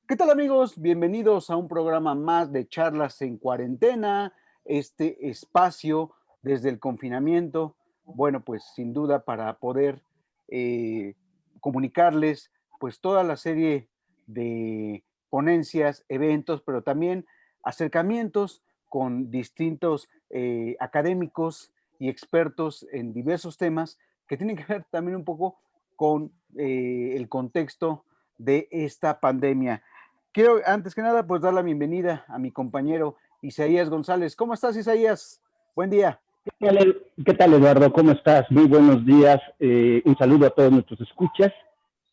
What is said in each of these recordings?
¿Qué tal amigos? Bienvenidos a un programa más de charlas en cuarentena, este espacio desde el confinamiento. Bueno, pues sin duda para poder eh, comunicarles pues toda la serie de ponencias, eventos, pero también acercamientos con distintos académicos y expertos en diversos temas que tienen que ver también un poco con el contexto de esta pandemia. Quiero, antes que nada, pues dar la bienvenida a mi compañero Isaías González. ¿Cómo estás, Isaías? Buen día. ¿Qué tal, Eduardo? ¿Cómo estás? Muy buenos días. Un saludo a todos nuestros escuchas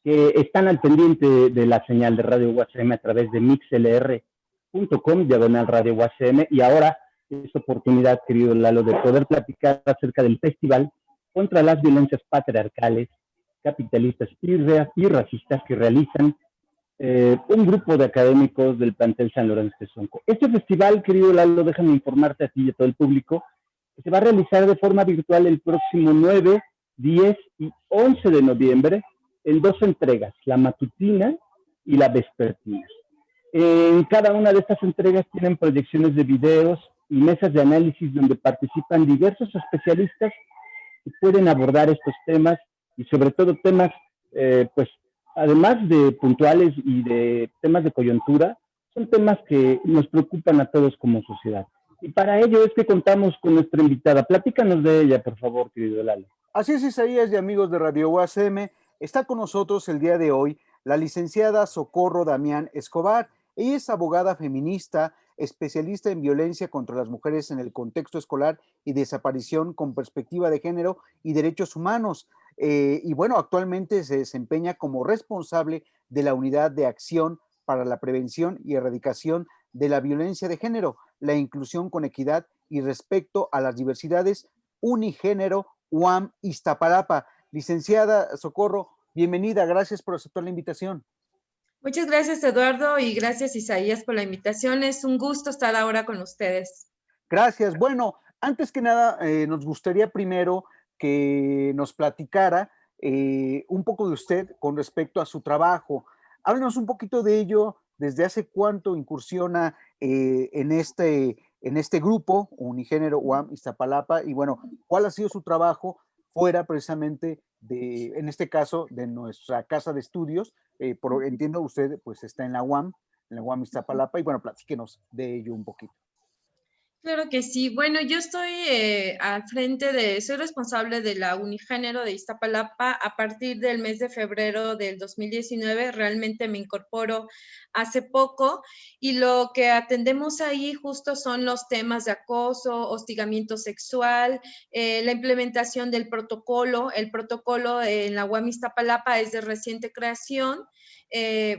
que están al pendiente de la señal de Radio UACM a través de mixlr.com, diagonal Radio UACM. Y ahora, esta oportunidad, querido Lalo, de poder platicar acerca del festival contra las violencias patriarcales, capitalistas y racistas que realizan un grupo de académicos del plantel San Lorenzo de Sonco. Este festival, querido Lalo, déjame informarte a ti y a todo el público, que se va a realizar de forma virtual el próximo 9, 10 y 11 de noviembre en dos entregas, la matutina y la vespertina. En cada una de estas entregas tienen proyecciones de videos y mesas de análisis donde participan diversos especialistas que pueden abordar estos temas y sobre todo temas, pues, además de puntuales y de temas de coyuntura, son temas que nos preocupan a todos como sociedad. Y para ello es que contamos con nuestra invitada. Platícanos de ella, por favor, querido Lalo. Así es, Isaías y amigos de Radio UACM. Está con nosotros el día de hoy la licenciada Socorro Damián Escobar. Ella es abogada feminista, especialista en violencia contra las mujeres en el contexto escolar y desaparición con perspectiva de género y derechos humanos. Y bueno, actualmente se desempeña como responsable de la Unidad de Acción para la Prevención y Erradicación de la Violencia de Género, la Inclusión con Equidad y Respecto a las Diversidades Unigénero UAM Iztapalapa. Licenciada Socorro, bienvenida, gracias por aceptar la invitación. Muchas gracias, Eduardo, y gracias, Isaías, por la invitación. Es un gusto estar ahora con ustedes. Gracias. Bueno, antes que nada, nos gustaría primero que nos platicara un poco de usted con respecto a su trabajo. Háblenos un poquito de ello, desde hace cuánto incursiona en este grupo, Unigénero UAM Iztapalapa, y bueno, cuál ha sido su trabajo fuera precisamente de, en este caso, de nuestra casa de estudios. Entiendo, usted pues está en la UAM Iztapalapa, y bueno, platíquenos de ello un poquito. Claro que sí. Bueno, yo estoy al frente soy responsable de la Unigénero de Iztapalapa a partir del mes de febrero del 2019. Realmente me incorporo hace poco y lo que atendemos ahí justo son los temas de acoso, hostigamiento sexual, la implementación del protocolo. El protocolo en la UAM Iztapalapa es de reciente creación.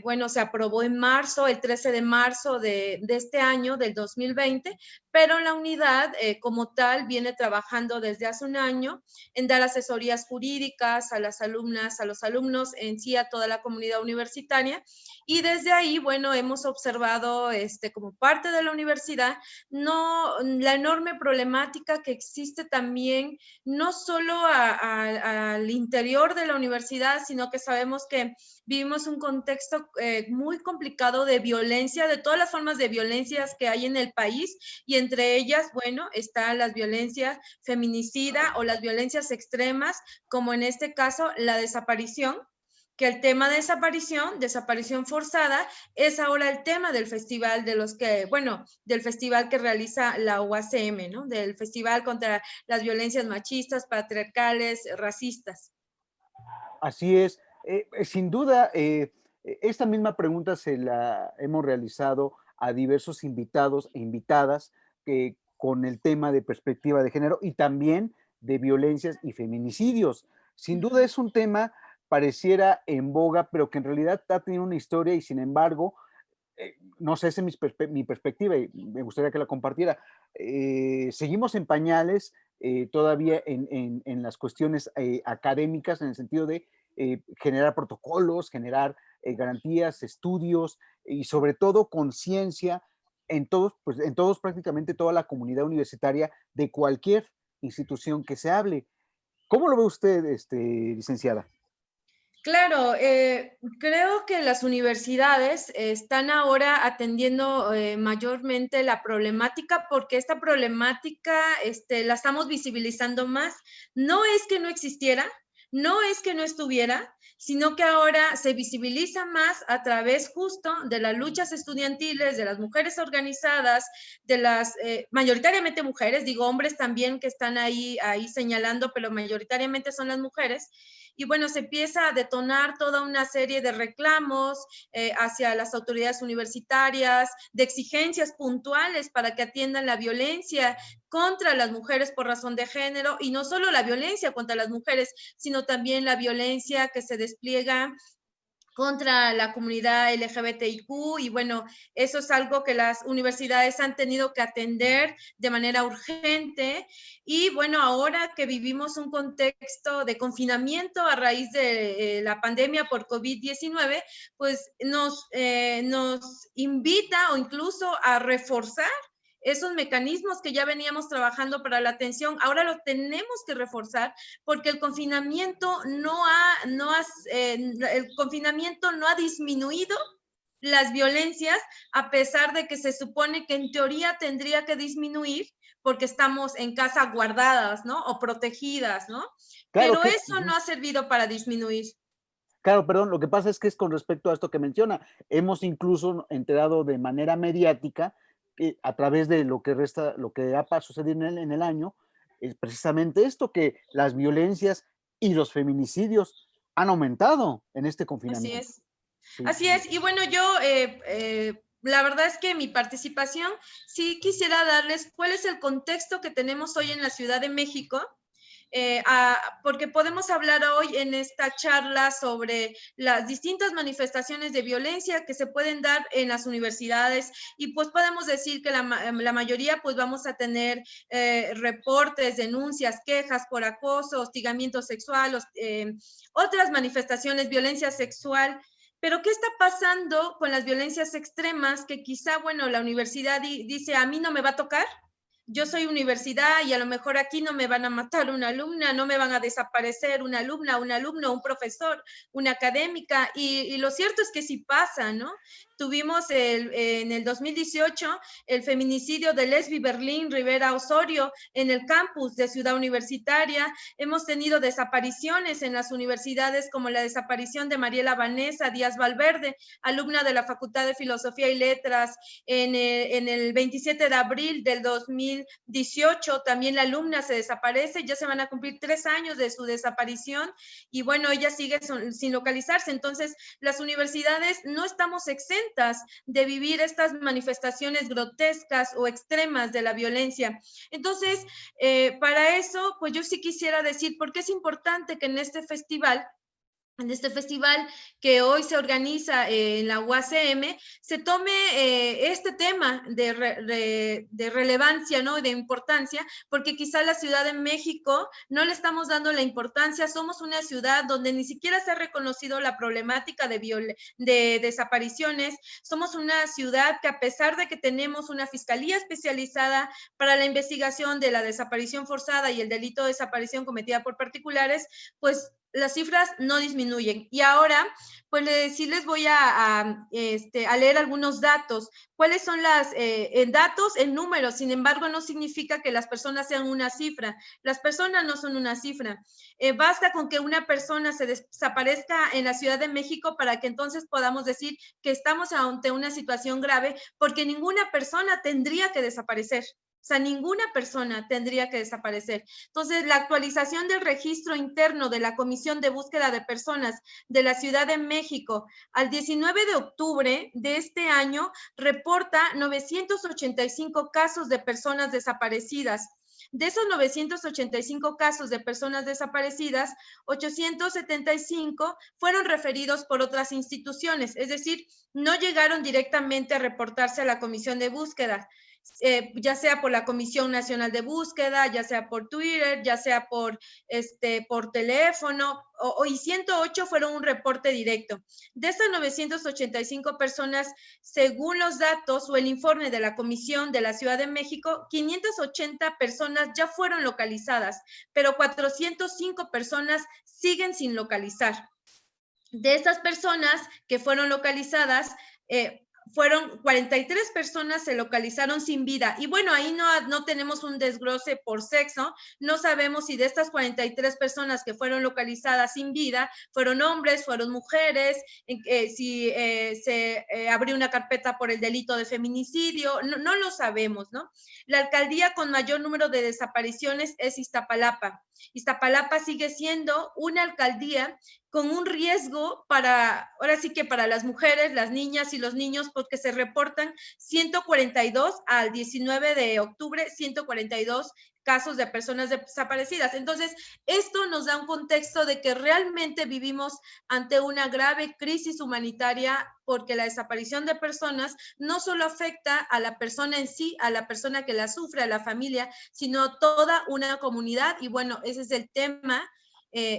Bueno, se aprobó en marzo, el 13 de marzo de este año, del 2020, pero la unidad como tal viene trabajando desde hace un año en dar asesorías jurídicas a las alumnas, a los alumnos, en sí a toda la comunidad universitaria. Y desde ahí, bueno, hemos observado como parte de la universidad la enorme problemática que existe también, no solo al interior de la universidad, sino que sabemos que vivimos un contexto muy complicado de violencia, de todas las formas de violencias que hay en el país, y entre ellas, bueno, está las violencias feminicida o las violencias extremas, como en este caso la desaparición, que el tema de desaparición forzada, es ahora el tema del festival del festival que realiza la UACM, ¿no? Del festival contra las violencias machistas, patriarcales, racistas. Así es. Sin duda, esta misma pregunta se la hemos realizado a diversos invitados e invitadas con el tema de perspectiva de género y también de violencias y feminicidios. Sin duda es un tema pareciera en boga, pero que en realidad ha tenido una historia y sin embargo, no sé, esa es mi perspectiva y me gustaría que la compartiera. Seguimos en pañales todavía en las cuestiones académicas, en el sentido de generar protocolos, generar garantías, estudios y sobre todo conciencia en todos, pues en todos, prácticamente toda la comunidad universitaria de cualquier institución que se hable. ¿Cómo lo ve usted, licenciada? Claro, creo que las universidades están ahora atendiendo mayormente la problemática porque esta problemática la estamos visibilizando más. No es que no existiera, no es que no estuviera, sino que ahora se visibiliza más a través justo de las luchas estudiantiles, de las mujeres organizadas, de las mayoritariamente mujeres, digo hombres también que están ahí señalando, pero mayoritariamente son las mujeres. Y bueno, se empieza a detonar toda una serie de reclamos hacia las autoridades universitarias, de exigencias puntuales para que atiendan la violencia contra las mujeres por razón de género, y no solo la violencia contra las mujeres, sino también la violencia que se despliega contra la comunidad LGBTIQ, y bueno, eso es algo que las universidades han tenido que atender de manera urgente. Y bueno, ahora que vivimos un contexto de confinamiento a raíz de la pandemia por COVID-19, pues nos invita o incluso a reforzar esos mecanismos que ya veníamos trabajando para la atención. Ahora lo tenemos que reforzar porque el confinamiento el confinamiento no ha disminuido las violencias, a pesar de que se supone que en teoría tendría que disminuir porque estamos en casa guardadas, ¿no? O protegidas, ¿no? Claro Pero que, eso no ha servido para disminuir. claro, perdón, lo que pasa es que es con respecto a esto que menciona. Hemos incluso enterado de manera mediática, a través de lo que resta, lo que ha sucedido en el año, es precisamente esto, que las violencias y los feminicidios han aumentado en este Así confinamiento. es. Sí, Así es. Y bueno, yo, la verdad es que mi participación, sí quisiera darles cuál es el contexto que tenemos hoy en la Ciudad de México, porque podemos hablar hoy en esta charla sobre las distintas manifestaciones de violencia que se pueden dar en las universidades, y pues podemos decir que la mayoría pues vamos a tener reportes, denuncias, quejas por acoso, hostigamiento sexual, otras manifestaciones, violencia sexual. Pero ¿qué está pasando con las violencias extremas que quizá, bueno, la universidad dice, a mí no me va a tocar? Yo soy universidad y a lo mejor aquí no me van a matar una alumna, no me van a desaparecer una alumna, un alumno, un profesor, una académica, y lo cierto es que sí pasa, ¿no? Tuvimos en el 2018 el feminicidio de Lesbi Berlín Rivera Osorio en el campus de Ciudad Universitaria. Hemos tenido desapariciones en las universidades, como la desaparición de Mariela Vanessa Díaz Valverde, alumna de la Facultad de Filosofía y Letras, en el 27 de abril del 2018. También la alumna se desaparece, ya se van a cumplir 3 años de su desaparición, y bueno, ella sigue sin localizarse. Entonces, las universidades no estamos exentas de vivir estas manifestaciones grotescas o extremas de la violencia. Entonces, para eso, pues yo sí quisiera decir por qué es importante que en este festival que hoy se organiza en la UACM, se tome este tema de relevancia, ¿no? De importancia, porque quizá la Ciudad de México no le estamos dando la importancia. Somos una ciudad donde ni siquiera se ha reconocido la problemática de desapariciones. Somos una ciudad que, a pesar de que tenemos una fiscalía especializada para la investigación de la desaparición forzada y el delito de desaparición cometida por particulares, pues las cifras no disminuyen. Y ahora, pues sí les voy a leer algunos datos. ¿Cuáles son las datos en números? Sin embargo, no significa que las personas sean una cifra. Las personas no son una cifra. Basta con que una persona se desaparezca en la Ciudad de México para que entonces podamos decir que estamos ante una situación grave, porque ninguna persona tendría que desaparecer. O sea, ninguna persona tendría que desaparecer. Entonces, la actualización del registro interno de la Comisión de Búsqueda de Personas de la Ciudad de México al 19 de octubre de este año reporta 985 casos de personas desaparecidas. De esos 985 casos de personas desaparecidas, 875 fueron referidos por otras instituciones, es decir, no llegaron directamente a reportarse a la Comisión de Búsqueda. Ya sea por la Comisión Nacional de Búsqueda, ya sea por Twitter, ya sea por teléfono, y 108 fueron un reporte directo. De estas 985 personas, según los datos o el informe de la Comisión de la Ciudad de México, 580 personas ya fueron localizadas, pero 405 personas siguen sin localizar. De estas personas que fueron localizadas, fueron 43 personas se localizaron sin vida. Y bueno, ahí no tenemos un desglose por sexo. No sabemos si de estas 43 personas que fueron localizadas sin vida fueron hombres, fueron mujeres, si se abrió una carpeta por el delito de feminicidio. No lo sabemos, ¿no? La alcaldía con mayor número de desapariciones es Iztapalapa. Iztapalapa sigue siendo una alcaldía con un riesgo ahora sí que para las mujeres, las niñas y los niños, porque se reportan 142 al 19 de octubre, 142 casos de personas desaparecidas. Entonces, esto nos da un contexto de que realmente vivimos ante una grave crisis humanitaria, porque la desaparición de personas no solo afecta a la persona en sí, a la persona que la sufre, a la familia, sino a toda una comunidad. Y bueno, ese es el tema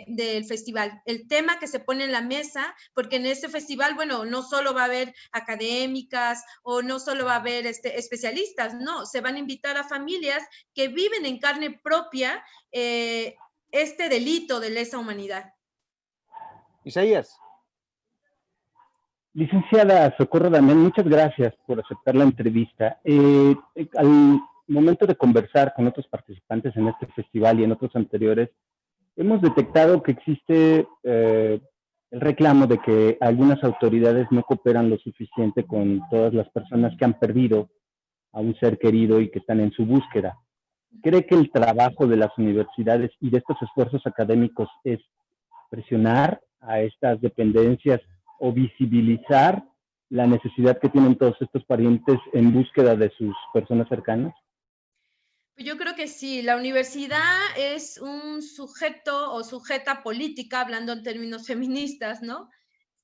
del festival, el tema que se pone en la mesa, porque en este festival, bueno, no solo va a haber académicas o no solo va a haber especialistas, no, se van a invitar a familias que viven en carne propia este delito de lesa humanidad. Isaías. Licenciada Socorro Damián, muchas gracias por aceptar la entrevista. Al momento de conversar con otros participantes en este festival y en otros anteriores, hemos detectado que existe el reclamo de que algunas autoridades no cooperan lo suficiente con todas las personas que han perdido a un ser querido y que están en su búsqueda. ¿Cree que el trabajo de las universidades y de estos esfuerzos académicos es presionar a estas dependencias o visibilizar la necesidad que tienen todos estos parientes en búsqueda de sus personas cercanas? Yo creo que sí, la universidad es un sujeto o sujeta política, hablando en términos feministas, ¿no?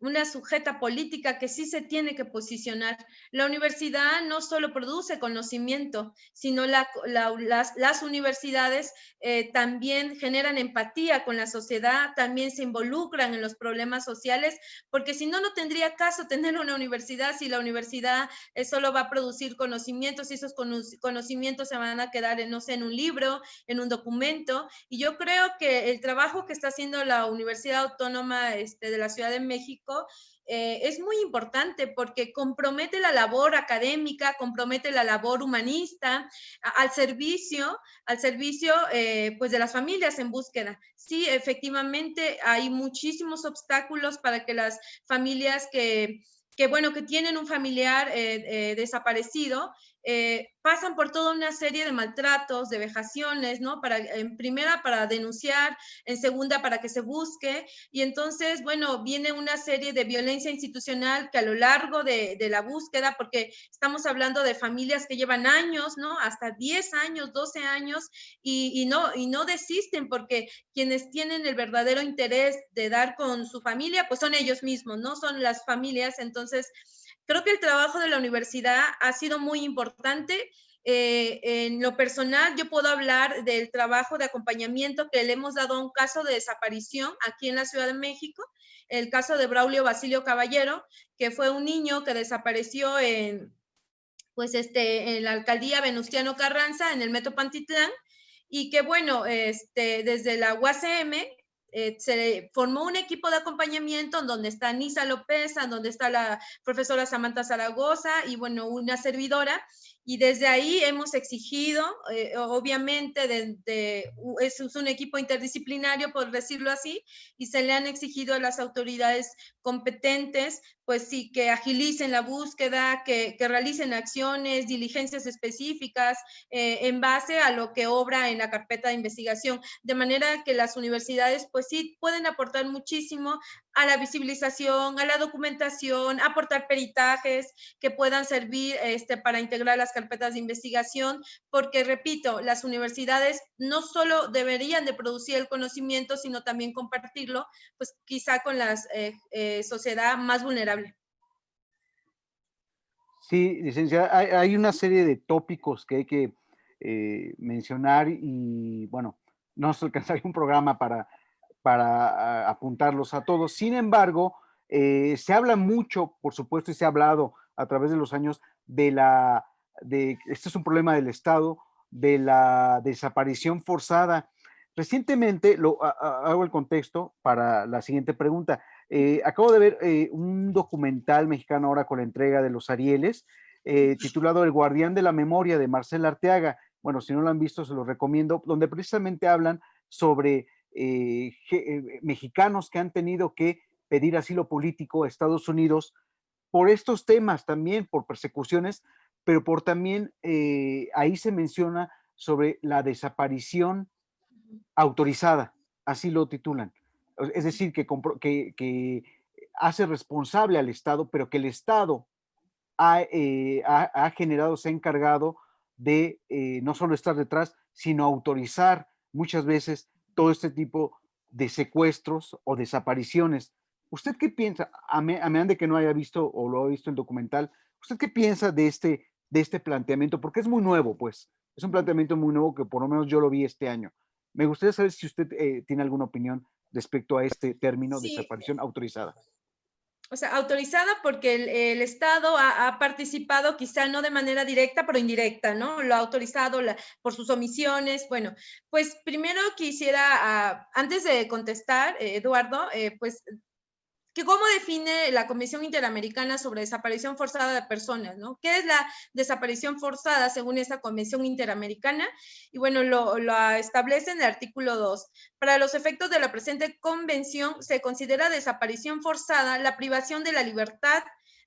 Una sujeta política que sí se tiene que posicionar. La universidad no solo produce conocimiento, sino las universidades también generan empatía con la sociedad, también se involucran en los problemas sociales, porque si no, no tendría caso tener una universidad si la universidad solo va a producir conocimientos y esos conocimientos se van a quedar, no sé, en un libro, en un documento. Y yo creo que el trabajo que está haciendo la Universidad Autónoma de la Ciudad de México es muy importante porque compromete la labor académica, compromete la labor humanista al servicio pues de las familias en búsqueda. Sí, efectivamente hay muchísimos obstáculos para que las familias bueno, que tienen un familiar desaparecido, pasan por toda una serie de maltratos, de vejaciones, ¿no? En primera, para denunciar, en segunda, para que se busque, y entonces, bueno, viene una serie de violencia institucional que a lo largo de la búsqueda, porque estamos hablando de familias que llevan años, ¿no? Hasta 10 años, 12 años, y no desisten, porque quienes tienen el verdadero interés de dar con su familia, pues son ellos mismos, ¿no? Son las familias. Entonces, creo que el trabajo de la universidad ha sido muy importante. En lo personal, yo puedo hablar del trabajo de acompañamiento que le hemos dado a un caso de desaparición aquí en la Ciudad de México, el caso de Braulio Basilio Caballero, que fue un niño que desapareció en la alcaldía Venustiano Carranza, en el Metro Pantitlán, y que bueno, desde la UACM se formó un equipo de acompañamiento en donde está Nisa López, en donde está la profesora Samantha Zaragoza y bueno, una servidora, y desde ahí hemos exigido, obviamente, es un equipo interdisciplinario, por decirlo así, y se le han exigido a las autoridades competentes, pues sí, que agilicen la búsqueda, que realicen acciones, diligencias específicas en base a lo que obra en la carpeta de investigación, de manera que las universidades, pues sí, pueden aportar muchísimo a la visibilización, a la documentación, aportar peritajes que puedan servir para integrar las carpetas de investigación, porque repito, las universidades no solo deberían de producir el conocimiento, sino también compartirlo, pues quizá con la sociedad más vulnerable. Sí, licenciada, hay una serie de tópicos que hay que mencionar y bueno, no se alcanzaría un programa para apuntarlos a todos. Sin embargo, se habla mucho, por supuesto, y se ha hablado a través de los años este es un problema del Estado, de la desaparición forzada. Recientemente, hago el contexto para la siguiente pregunta. Acabo de ver un documental mexicano ahora con la entrega de los Arieles, titulado El Guardián de la Memoria de Marcela Arteaga. Bueno, si no lo han visto, se los recomiendo, donde precisamente hablan sobre mexicanos que han tenido que pedir asilo político a Estados Unidos por estos temas también, por persecuciones, pero por también, ahí se menciona sobre la desaparición autorizada, así lo titulan. Es decir, que hace responsable al Estado, pero que el Estado ha generado, se ha encargado de no solo estar detrás, sino autorizar muchas veces todo este tipo de secuestros o desapariciones. ¿Usted qué piensa? A menos de que no haya visto o lo ha visto en documental, ¿usted qué piensa de este planteamiento? Porque es muy nuevo, pues. Es un planteamiento muy nuevo que por lo menos yo lo vi este año. Me gustaría saber si usted tiene alguna opinión respecto a este término, Sí, desaparición autorizada. o sea, autorizada porque el Estado ha participado, quizá no de manera directa, pero indirecta, ¿no? Lo ha autorizado por sus omisiones. Bueno, pues primero quisiera, antes de contestar, Eduardo, pues que cómo define la Comisión Interamericana sobre Desaparición Forzada de Personas, ¿no? ¿Qué es la desaparición forzada según esa Convención Interamericana? Y bueno, lo establece en el artículo 2. Para los efectos de la presente convención, se considera desaparición forzada la privación de la libertad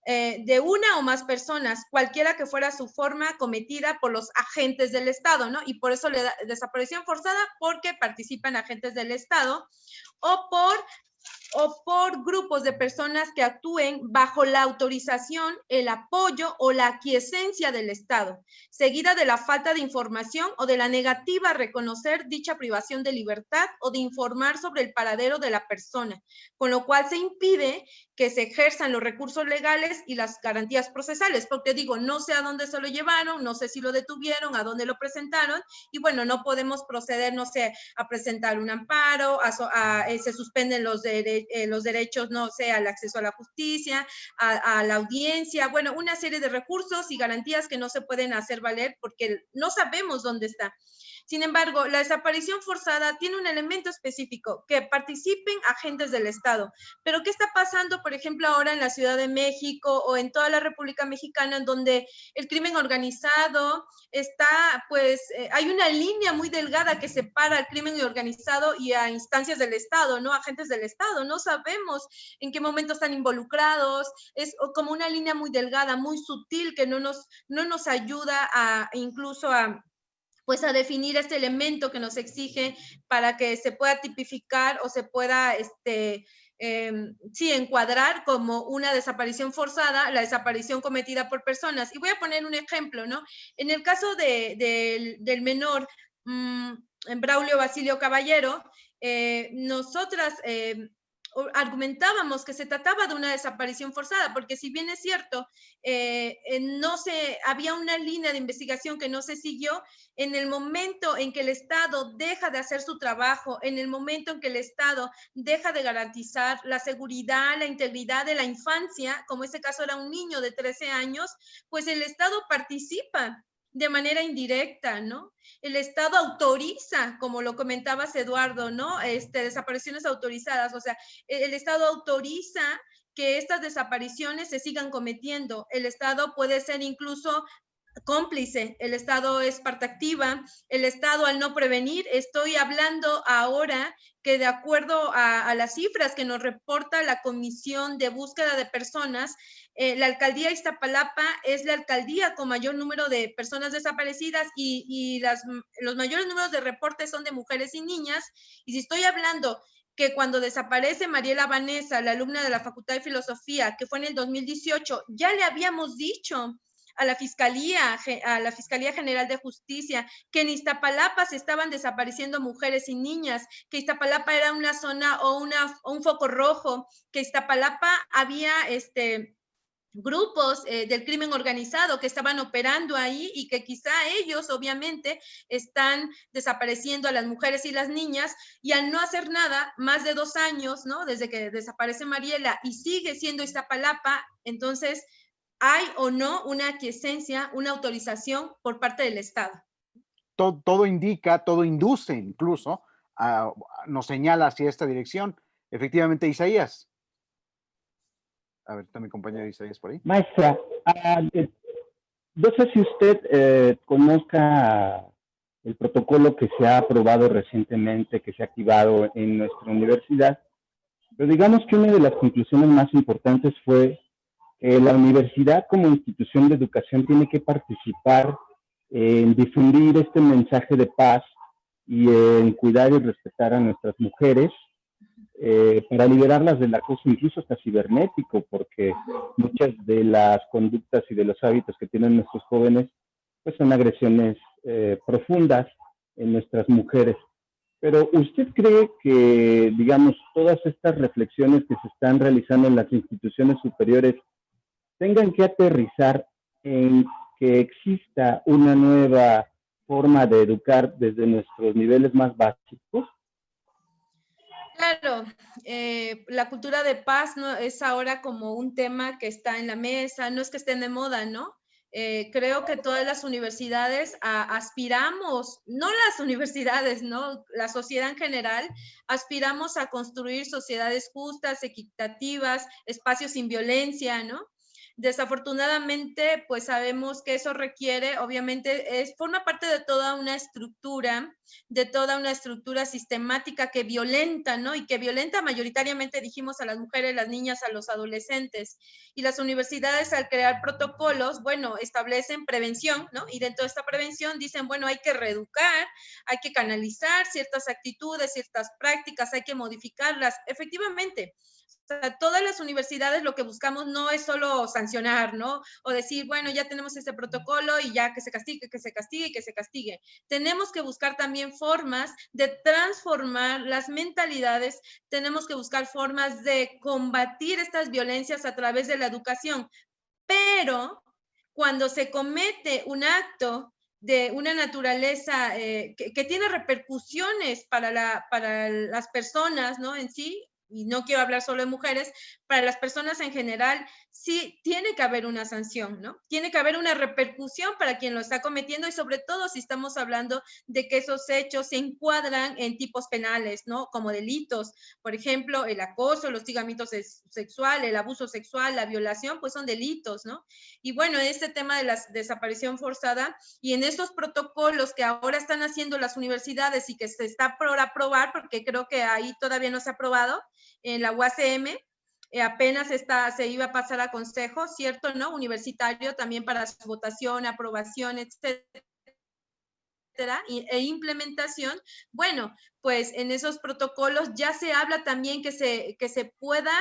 de una o más personas, cualquiera que fuera su forma cometida por los agentes del Estado, ¿no? Y por eso le da desaparición forzada porque participan agentes del Estado o por grupos de personas que actúen bajo la autorización, el apoyo o la aquiescencia del Estado, seguida de la falta de información o de la negativa a reconocer dicha privación de libertad o de informar sobre el paradero de la persona, con lo cual se impide que se ejerzan los recursos legales y las garantías procesales, porque digo, no sé a dónde se lo llevaron, no sé si lo detuvieron, a dónde lo presentaron, y bueno, no podemos proceder, no sé, a presentar un amparo, se suspenden los derechos, no sé, al acceso a la justicia, a la audiencia, bueno, una serie de recursos y garantías que no se pueden hacer valer porque no sabemos dónde está. Sin embargo, la desaparición forzada tiene un elemento específico, que participen agentes del Estado. Pero ¿qué está pasando, por ejemplo, ahora en la Ciudad de México o en toda la República Mexicana, en donde el crimen organizado está, pues, hay una línea muy delgada que separa al crimen organizado y a instancias del Estado, ¿no? Agentes del Estado. No sabemos en qué momento están involucrados. Es como una línea muy delgada, muy sutil, que no nos ayuda incluso pues a definir este elemento que nos exige para que se pueda tipificar o se pueda sí, encuadrar como una desaparición forzada, la desaparición cometida por personas. Y voy a poner un ejemplo, ¿no? En el caso del menor Braulio Basilio Caballero, nosotras argumentábamos que se trataba de una desaparición forzada, porque si bien es cierto, había una línea de investigación que no se siguió, en el momento en que el Estado deja de hacer su trabajo, en el momento en que el Estado deja de garantizar la seguridad, la integridad de la infancia, como este caso era un niño de 13 años, pues el Estado participa de manera indirecta, ¿no? El Estado autoriza, como lo comentabas, Eduardo, ¿no? Desapariciones autorizadas, o sea, el Estado autoriza que estas desapariciones se sigan cometiendo. El Estado puede ser incluso cómplice, el Estado es parte activa, el Estado al no prevenir, estoy hablando ahora que de acuerdo a las cifras que nos reporta la Comisión de Búsqueda de Personas, la alcaldía Iztapalapa es la alcaldía con mayor número de personas desaparecidas y los mayores números de reportes son de mujeres y niñas, y si estoy hablando que cuando desaparece Mariela Vanessa, la alumna de la Facultad de Filosofía, que fue en el 2018, ya le habíamos dicho a la Fiscalía General de Justicia, que en Iztapalapa se estaban desapareciendo mujeres y niñas, que Iztapalapa era una zona o un foco rojo, que Iztapalapa había grupos del crimen organizado que estaban operando ahí y que quizá ellos obviamente están desapareciendo a las mujeres y las niñas, y al no hacer nada, más de 2 años, ¿no? Desde que desaparece Mariela y sigue siendo Iztapalapa, entonces ¿hay o no una aquiescencia, una autorización por parte del Estado? Todo indica, todo induce incluso, nos señala hacia esta dirección. Efectivamente, Isaías. A ver, está mi compañero Isaías por ahí. Maestra, no sé si usted conozca el protocolo que se ha aprobado recientemente, que se ha activado en nuestra universidad, pero digamos que una de las conclusiones más importantes fue que la universidad como institución de educación tiene que participar en difundir este mensaje de paz y en cuidar y respetar a nuestras mujeres para liberarlas del acoso incluso hasta cibernético, porque muchas de las conductas y de los hábitos que tienen nuestros jóvenes pues son agresiones profundas en nuestras mujeres. Pero ¿usted cree que, digamos, todas estas reflexiones que se están realizando en las instituciones superiores tengan que aterrizar en que exista una nueva forma de educar desde nuestros niveles más básicos? Claro, la cultura de paz no es ahora como un tema que está en la mesa, no es que estén de moda, ¿no? Creo que todas las universidades aspiramos, no las universidades, ¿no? La sociedad en general, aspiramos a construir sociedades justas, equitativas, espacios sin violencia, ¿no? Desafortunadamente, pues sabemos que eso requiere, obviamente, forma parte de toda una estructura sistemática que violenta, ¿no? Y que violenta mayoritariamente, dijimos, a las mujeres, las niñas, a los adolescentes. Y las universidades, al crear protocolos, bueno, establecen prevención, ¿no? Y dentro de esta prevención dicen, bueno, hay que reeducar, hay que canalizar ciertas actitudes, ciertas prácticas, hay que modificarlas. Efectivamente, o sea, todas las universidades lo que buscamos no es solo sancionar, ¿no? O decir, bueno, ya tenemos este protocolo y ya que se castigue, que se castigue y que se castigue. Tenemos que buscar también formas de transformar las mentalidades, tenemos que buscar formas de combatir estas violencias a través de la educación. Pero cuando se comete un acto de una naturaleza que tiene repercusiones para las personas, ¿no? En sí, y no quiero hablar solo de mujeres, para las personas en general, sí tiene que haber una sanción, ¿no? Tiene que haber una repercusión para quien lo está cometiendo y sobre todo si estamos hablando de que esos hechos se encuadran en tipos penales, ¿no? Como delitos. Por ejemplo, el acoso, el hostigamiento sexual, el abuso sexual, la violación, pues son delitos, ¿no? Y bueno, este tema de la desaparición forzada y en estos protocolos que ahora están haciendo las universidades y que se está por aprobar, porque creo que ahí todavía no se ha aprobado, en la UACM, apenas se iba a pasar a consejo, ¿cierto? ¿No? Universitario también para su votación, aprobación, etcétera, e implementación, bueno, pues en esos protocolos ya se habla también que se pueda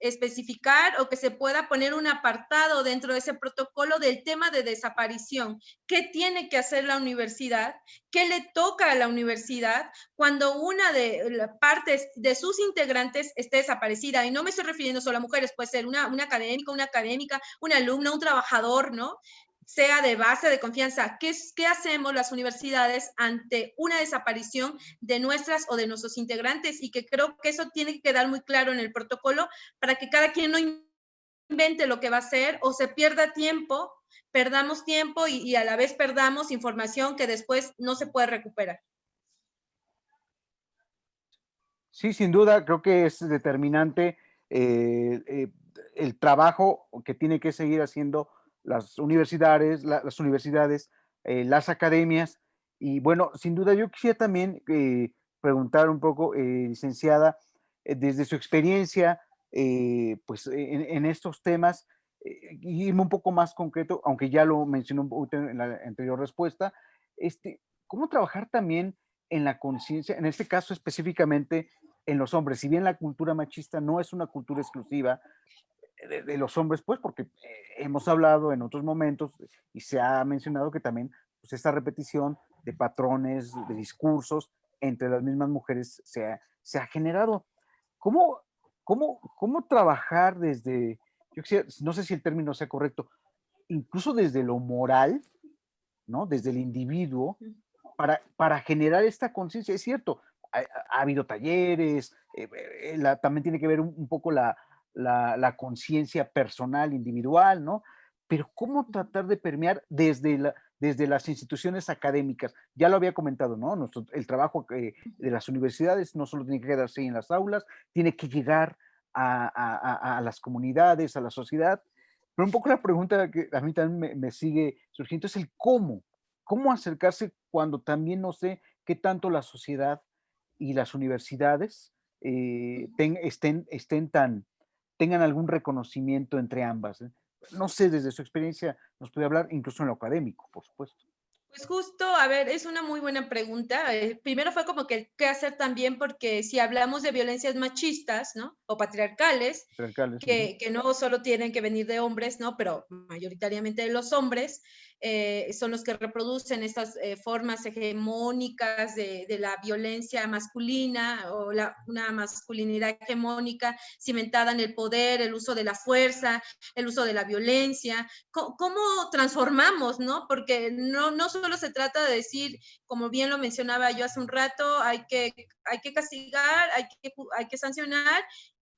especificar o que se pueda poner un apartado dentro de ese protocolo del tema de desaparición. ¿Qué tiene que hacer la universidad? ¿Qué le toca a la universidad cuando una de las partes de sus integrantes esté desaparecida? Y no me estoy refiriendo solo a mujeres, puede ser una académica, una académica, un alumno, un trabajador, ¿no? Sea de base de confianza. ¿Qué hacemos las universidades ante una desaparición de nuestras o de nuestros integrantes? Y que creo que eso tiene que quedar muy claro en el protocolo para que cada quien no invente lo que va a hacer o se pierda tiempo, perdamos tiempo y a la vez perdamos información que después no se puede recuperar. Sí, sin duda, creo que es determinante el trabajo que tiene que seguir haciendo las universidades, las academias. Y bueno, sin duda, yo quisiera también preguntar un poco, licenciada, desde su experiencia, pues en estos temas, irme un poco más concreto, aunque ya lo mencionó un poco en la anterior respuesta, ¿cómo trabajar también en la conciencia, en este caso específicamente en los hombres? Si bien la cultura machista no es una cultura exclusiva de los hombres, pues porque hemos hablado en otros momentos y se ha mencionado que también pues, esta repetición de patrones, de discursos entre las mismas mujeres se ha generado. ¿Cómo, cómo trabajar desde, yo quisiera, no sé si el término sea correcto, incluso desde lo moral, ¿no? Desde el individuo, para generar esta conciencia? Es cierto, ha habido talleres, también tiene que ver un poco la conciencia personal, individual, ¿no? Pero ¿cómo tratar de permear desde las instituciones académicas? Ya lo había comentado, ¿no? El trabajo de las universidades no solo tiene que quedarse en las aulas, tiene que llegar a las comunidades, a la sociedad. Pero un poco la pregunta que a mí también me sigue surgiendo es el cómo. ¿Cómo acercarse cuando también no sé qué tanto la sociedad y las universidades tengan algún reconocimiento entre ambas? No sé, desde su experiencia nos puede hablar, incluso en lo académico, por supuesto. Pues justo, a ver, es una muy buena pregunta. Primero fue como que qué hacer también, porque si hablamos de violencias machistas, ¿no? O patriarcales, Patriarcales. que no solo tienen que venir de hombres, ¿no? Pero mayoritariamente de los hombres, son los que reproducen estas formas hegemónicas de la violencia masculina o una masculinidad hegemónica cimentada en el poder, el uso de la fuerza, el uso de la violencia. ¿Cómo transformamos, no? Porque no solo se trata de decir, como bien lo mencionaba yo hace un rato, hay que castigar, hay que sancionar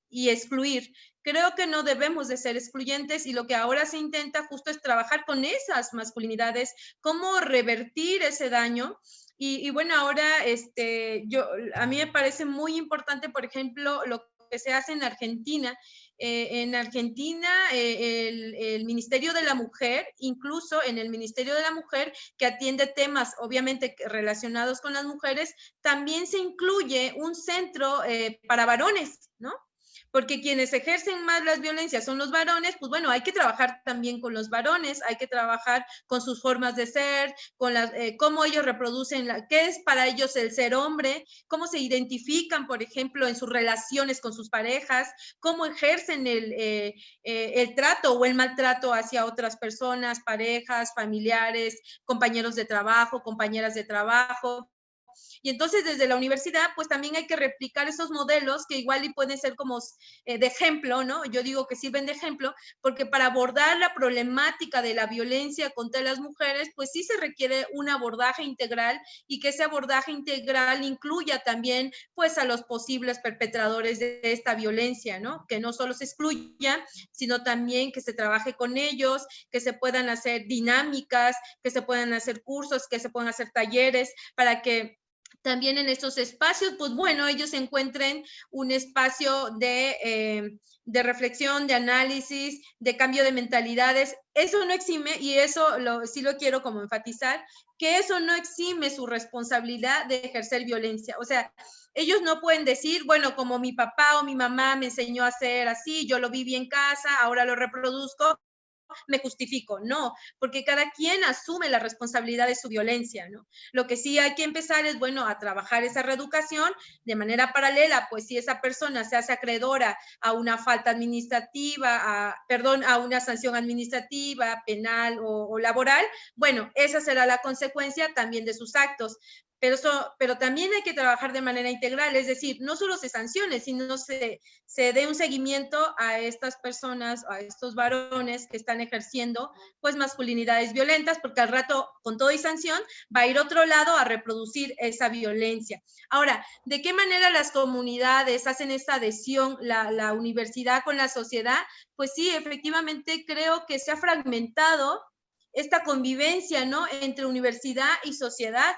y excluir. Creo que no debemos de ser excluyentes y lo que ahora se intenta justo es trabajar con esas masculinidades, cómo revertir ese daño. Y bueno, ahora a mí me parece muy importante, por ejemplo, lo que se hace en Argentina. En Argentina, el Ministerio de la Mujer, incluso en el Ministerio de la Mujer, que atiende temas obviamente relacionados con las mujeres, también se incluye un centro para varones, ¿no? Porque quienes ejercen más las violencias son los varones, pues bueno, hay que trabajar también con los varones, hay que trabajar con sus formas de ser, con cómo ellos reproducen, qué es para ellos el ser hombre, cómo se identifican, por ejemplo, en sus relaciones con sus parejas, cómo ejercen el trato o el maltrato hacia otras personas, parejas, familiares, compañeros de trabajo, compañeras de trabajo. Y entonces desde la universidad, pues también hay que replicar esos modelos que igual y pueden ser como de ejemplo, ¿no? Yo digo que sirven de ejemplo, porque para abordar la problemática de la violencia contra las mujeres, pues sí se requiere un abordaje integral y que ese abordaje integral incluya también, pues, a los posibles perpetradores de esta violencia, ¿no? Que no solo se excluya, sino también que se trabaje con ellos, que se puedan hacer dinámicas, que se puedan hacer cursos, que se puedan hacer talleres, para que también en estos espacios, pues bueno, ellos encuentren un espacio de reflexión, de análisis, de cambio de mentalidades. Eso no exime, y eso sí lo quiero como enfatizar, que eso no exime su responsabilidad de ejercer violencia. O sea, ellos no pueden decir, bueno, como mi papá o mi mamá me enseñó a hacer así, yo lo viví en casa, ahora lo reproduzco, me justifico, no, porque cada quien asume la responsabilidad de su violencia, ¿no? Lo que sí hay que empezar es, bueno, a trabajar esa reeducación de manera paralela, pues si esa persona se hace acreedora a una falta administrativa, a una sanción administrativa, penal o laboral, bueno, esa será la consecuencia también de sus actos. Pero también hay que trabajar de manera integral, es decir, no solo se sancione, sino se dé un seguimiento a estas personas, a estos varones que están ejerciendo pues masculinidades violentas, porque al rato, con todo y sanción, va a ir otro lado a reproducir esa violencia. Ahora, ¿de qué manera las comunidades hacen esta adhesión, la universidad con la sociedad? Pues sí, efectivamente creo que se ha fragmentado esta convivencia, ¿no?, entre universidad y sociedad.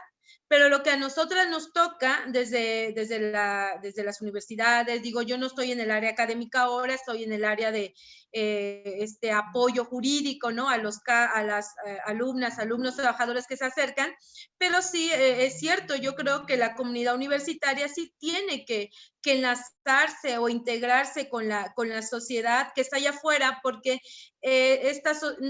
Pero lo que a nosotras nos toca desde las universidades, digo, yo no estoy en el área académica ahora, estoy en el área de este apoyo jurídico, ¿no?, a las alumnas, alumnos, trabajadores que se acercan, pero sí, es cierto, yo creo que la comunidad universitaria sí tiene que enlazarse o integrarse con la sociedad que está allá afuera, porque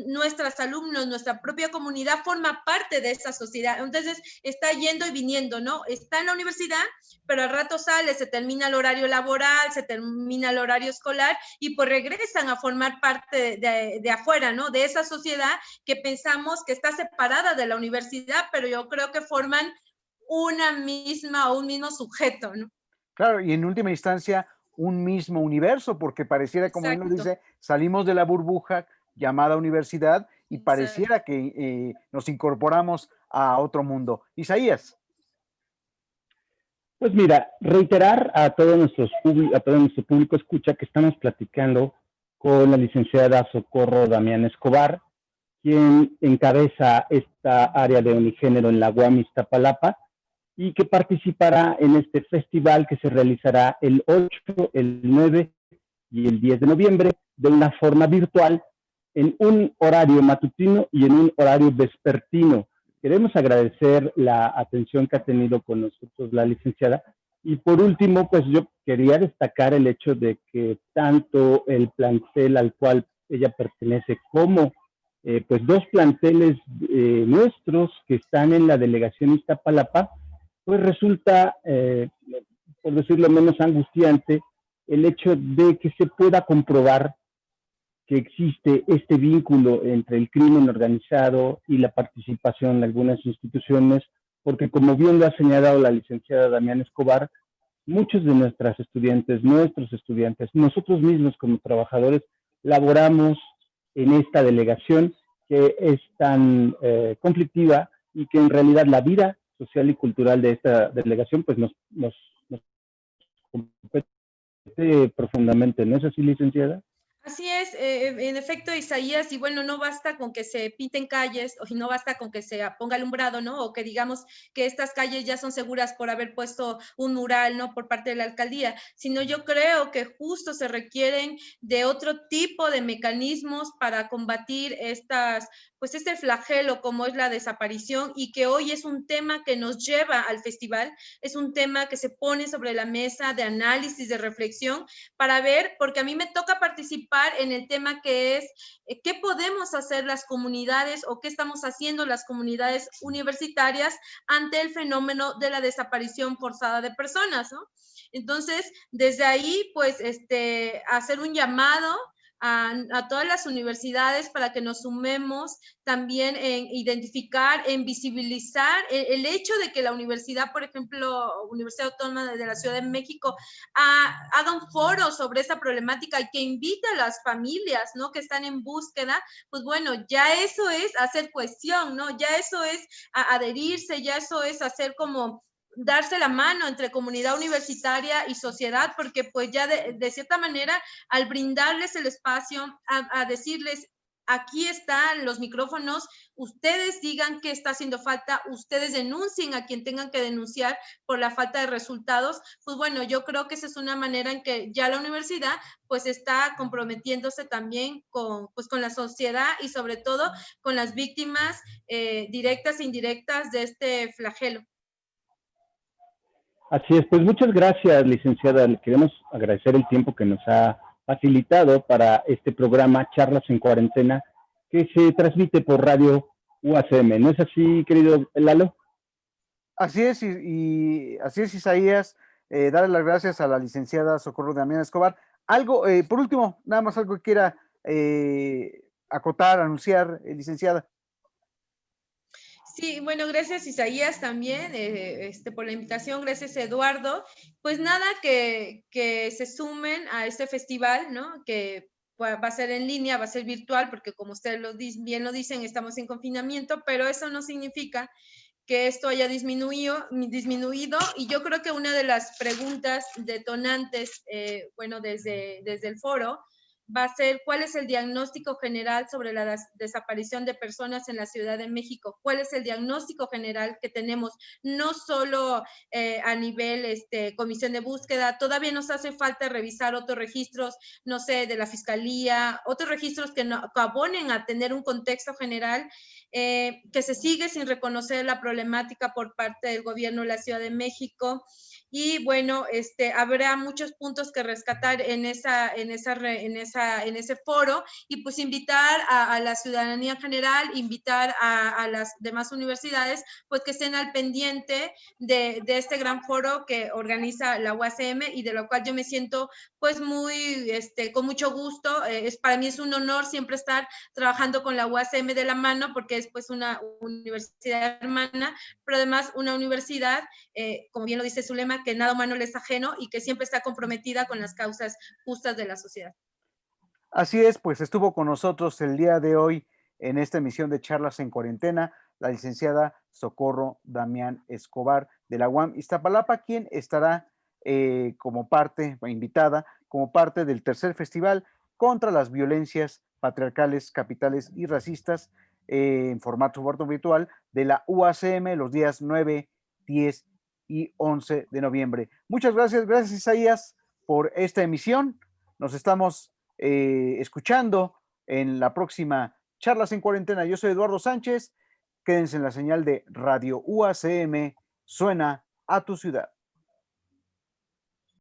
nuestras alumnos, nuestra propia comunidad forma parte de esa sociedad. Entonces, está yendo y viniendo, ¿no? Está en la universidad, pero al rato sale, se termina el horario laboral, se termina el horario escolar y pues regresan a formar parte de afuera, ¿no? De esa sociedad que pensamos que está separada de la universidad, pero yo creo que forman una misma o un mismo sujeto, ¿no? Claro, y en última instancia, un mismo universo, porque pareciera, como él nos dice, salimos de la burbuja llamada universidad y pareciera que nos incorporamos a otro mundo. Isaías. Pues mira, reiterar a todo nuestro público escucha que estamos platicando con la licenciada Socorro Damián Escobar, quien encabeza esta área de unigénero en la UAM Iztapalapa y que participará en este festival que se realizará el 8, el 9 y el 10 de noviembre de una forma virtual en un horario matutino y en un horario vespertino. Queremos agradecer la atención que ha tenido con nosotros la licenciada. Y por último, pues yo quería destacar el hecho de que tanto el plantel al cual ella pertenece como pues dos planteles nuestros que están en la delegación Iztapalapa, pues resulta, por decirlo menos angustiante, el hecho de que se pueda comprobar que existe este vínculo entre el crimen organizado y la participación en algunas instituciones, porque como bien lo ha señalado la licenciada Damián Escobar, muchos de nuestros estudiantes, nosotros mismos como trabajadores, laboramos en esta delegación que es tan conflictiva y que en realidad la vida social y cultural de esta delegación pues nos compete profundamente. ¿No es así, licenciada? Así es, en efecto, Isaías, y bueno, no basta con que se pinten calles, o no basta con que se ponga alumbrado, ¿no? O que digamos que estas calles ya son seguras por haber puesto un mural, ¿no? Por parte de la alcaldía, sino yo creo que justo se requieren de otro tipo de mecanismos para combatir pues este flagelo como es la desaparición, y que hoy es un tema que nos lleva al festival, es un tema que se pone sobre la mesa de análisis, de reflexión, para ver, porque a mí me toca participar en el tema que es qué podemos hacer las comunidades o qué estamos haciendo las comunidades universitarias ante el fenómeno de la desaparición forzada de personas, ¿no? Entonces, desde ahí, pues, hacer un llamado a todas las universidades para que nos sumemos también en identificar, en visibilizar el hecho de que la universidad, por ejemplo, Universidad Autónoma de la Ciudad de México, haga un foro sobre esa problemática y que invite a las familias, ¿no? Que están en búsqueda, pues bueno, ya eso es hacer cohesión, ¿no? Ya eso es adherirse, ya eso es hacer como darse la mano entre comunidad universitaria y sociedad, porque pues ya de cierta manera, al brindarles el espacio, a decirles, aquí están los micrófonos, ustedes digan qué está haciendo falta, ustedes denuncien a quien tengan que denunciar por la falta de resultados, pues bueno, yo creo que esa es una manera en que ya la universidad pues está comprometiéndose también pues, con la sociedad y sobre todo con las víctimas directas e indirectas de este flagelo. Así es, pues muchas gracias, licenciada. Le queremos agradecer el tiempo que nos ha facilitado para este programa Charlas en Cuarentena, que se transmite por Radio UACM. ¿No es así, querido Lalo? Así es, y así es, Isaías. Darle las gracias a la licenciada Socorro Damián Escobar. Algo, por último, nada más algo que quiera acotar, anunciar, licenciada. Sí, bueno, gracias Isaías también por la invitación, gracias Eduardo. Pues nada, que se sumen a este festival, ¿no? Que va a ser en línea, va a ser virtual, porque como ustedes bien lo dicen, estamos en confinamiento, pero eso no significa que esto haya disminuido, y yo creo que una de las preguntas detonantes, bueno, desde el foro, va a ser cuál es el diagnóstico general sobre la desaparición de personas en la Ciudad de México, cuál es el diagnóstico general que tenemos, no solo a nivel comisión de búsqueda, todavía nos hace falta revisar otros registros, no sé, de la Fiscalía, otros registros que abonen a tener un contexto general, que se sigue sin reconocer la problemática por parte del gobierno de la Ciudad de México. Y bueno, habrá muchos puntos que rescatar en ese foro, y pues invitar a la ciudadanía en general, invitar a las demás universidades, pues que estén al pendiente de este gran foro que organiza la UACM, y de lo cual yo me siento pues muy, con mucho gusto. Para mí es un honor siempre estar trabajando con la UACM de la mano, porque es pues una universidad hermana, pero además una universidad, como bien lo dice su lema, que nada humano le es ajeno y que siempre está comprometida con las causas justas de la sociedad. Así es, pues estuvo con nosotros el día de hoy en esta emisión de Charlas en Cuarentena la licenciada Socorro Damián Escobar de la UAM Iztapalapa, quien estará como parte, invitada, como parte del tercer festival contra las violencias patriarcales, capitales y racistas en formato virtual de la UACM los días 9, 10 y 11 de noviembre. Muchas gracias, gracias Isaías por esta emisión. Nos estamos escuchando en la próxima Charlas en Cuarentena. Yo soy Eduardo Sánchez. Quédense en la señal de Radio UACM. Suena a tu ciudad.